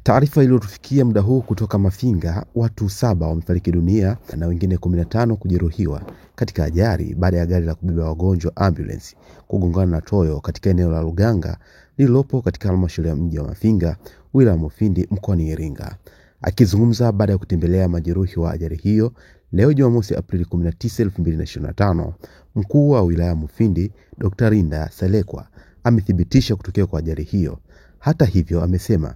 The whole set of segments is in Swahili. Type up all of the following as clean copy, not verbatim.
Taarifa iliyotufikia muda huu kutoka Mafinga, watu 7 wamefariki dunia na wengine 15 kujeruhiwa katika ajali baada ya gari la kubeba wagonjwa ambulance kugongana na toyo katika eneo la Luganga lililopo katika halmashauri ya mji wa Mafinga, wilaya ya Mufindi, mkoani Iringa. Akizungumza baada ya kutembelea majeruhi wa ajali hiyo leo Jumamosi Aprili 19, 2025, mkuu wa wilaya ya Mufindi Dr. Rinda Salekwa amethibitisha kutokea kwa ajali hiyo. Hata hivyo, amesema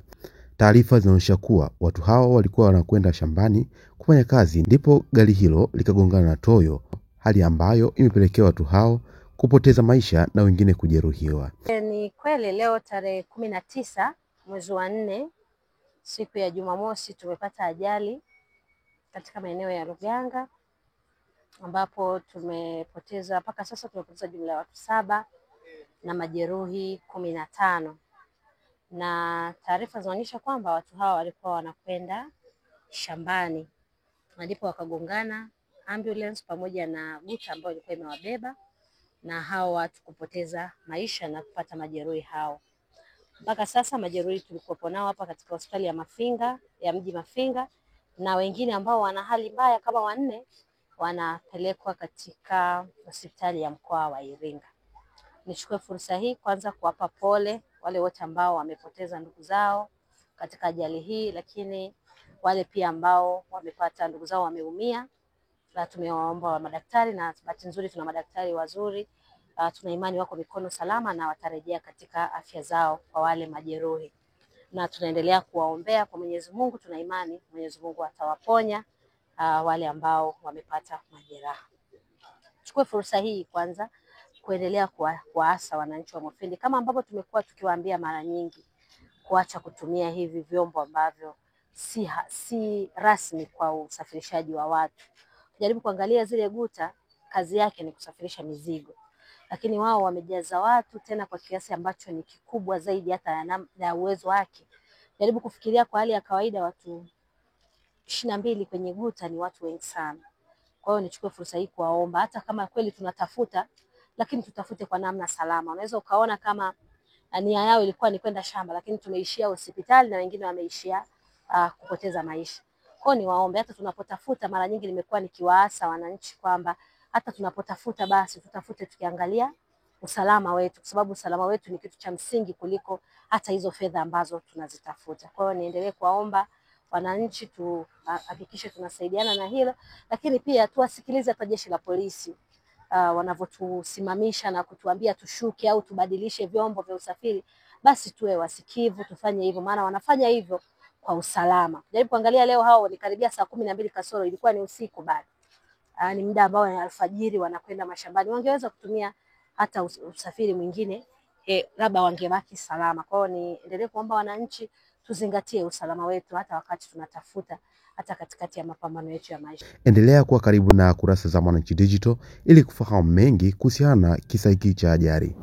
taarifa zinaonyesha kuwa watu hao walikuwa wanakwenda shambani kufanya kazi ndipo gari hilo likagongana na toyo, hali ambayo imepelekea watu hao kupoteza maisha na wengine kujeruhiwa. Ni kweli leo tarehe 19 mwezi wa 4 siku ya Jumamosi tumepata ajali katika maeneo ya Luganga ambapo mpaka sasa tumepoteza jumla ya watu 7 na majeruhi 15. Na taarifa zinaonyesha kwamba watu hawa walikuwa wanakwenda shambani ndipo wakagongana ambulance pamoja na guta ambayo ilikuwa imewabeba na hao watu kupoteza maisha na kupata majeruhi hao. Mpaka sasa majeruhi tulikuwa nao hapa katika hospitali ya Mafinga ya mji Mafinga, na wengine ambao wana hali mbaya kama 4 wanapelekwa katika hospitali ya mkoa wa Iringa. Nichukue fursa hii kwanza kuwapa pole wale wote ambao wamepoteza ndugu zao katika ajali hii, lakini wale pia ambao wamepata ndugu zao wameumia, na tumewaomba wa madaktari, na bahati nzuri tuna madaktari wazuri, tuna imani wako mikono salama na watarejea katika afya zao kwa wale majeruhi, na tunaendelea kuwaombea kwa Mwenyezi Mungu. Tuna imani Mwenyezi Mungu atawaponya wale ambao wamepata majeraha. Chukue fursa hii kwanza kuendelea kuwaasa wananchi wa Mufindi kama ambavyo tumekuwa tukiwaambia mara nyingi, kuacha kutumia hivi vyombo ambavyo si rasmi kwa usafirishaji wa watu. Jaribu kuangalia zile guta, kazi yake ni kusafirisha mizigo, lakini wao wamejaza watu tena kwa kiasi ambacho ni kikubwa zaidi hata ya uwezo wake. Jaribu kufikiria kwa hali ya kawaida, watu 22 kwenye guta ni watu wengi sana. Kwa hiyo nichukue fursa hii kuwaomba, hata kama kweli tunatafuta, lakini tutafute kwa namna salama. Unaweza ukaona kama nia yao ilikuwa ni kwenda shamba, lakini tumeishia hospitali na wengine wameishia kupoteza maisha. Kwa hiyo niwaombe, hata tunapotafuta, mara nyingi nimekuwa nikiwaasa wananchi kwamba hata tunapotafuta basi tutafute tukiangalia usalama wetu, kwa sababu usalama wetu ni kitu cha msingi kuliko hata hizo fedha ambazo tunazitafuta. Kwa hiyo niendelee kuwaomba wananchi tuhakikishe tunasaidiana na hilo, lakini pia tuwasikilize hata jeshi la polisi wanavyotusimamisha na kutuambia tushuke au tubadilishe vyombo vya usafiri, basi tuwe wasikivu, tufanye hivyo, maana wanafanya hivyo kwa usalama. Jaribu kuangalia leo hao walikaribia saa 12 kasoro, ilikuwa ni usiku bado. Ni muda ambao ni alfajiri, wanakwenda mashambani. Wangeweza kutumia hata usafiri mwingine, labda wangebaki salama. Kwa hiyo niendelee kuomba wananchi tuzingatie usalama wetu hata wakati tunatafuta, hata katikati ya mapambano yetu ya maisha. Endelea kuwa karibu na kurasa za Mwananchi Digital ili kufahamu mengi kuhusiana na kisa hiki cha ajali.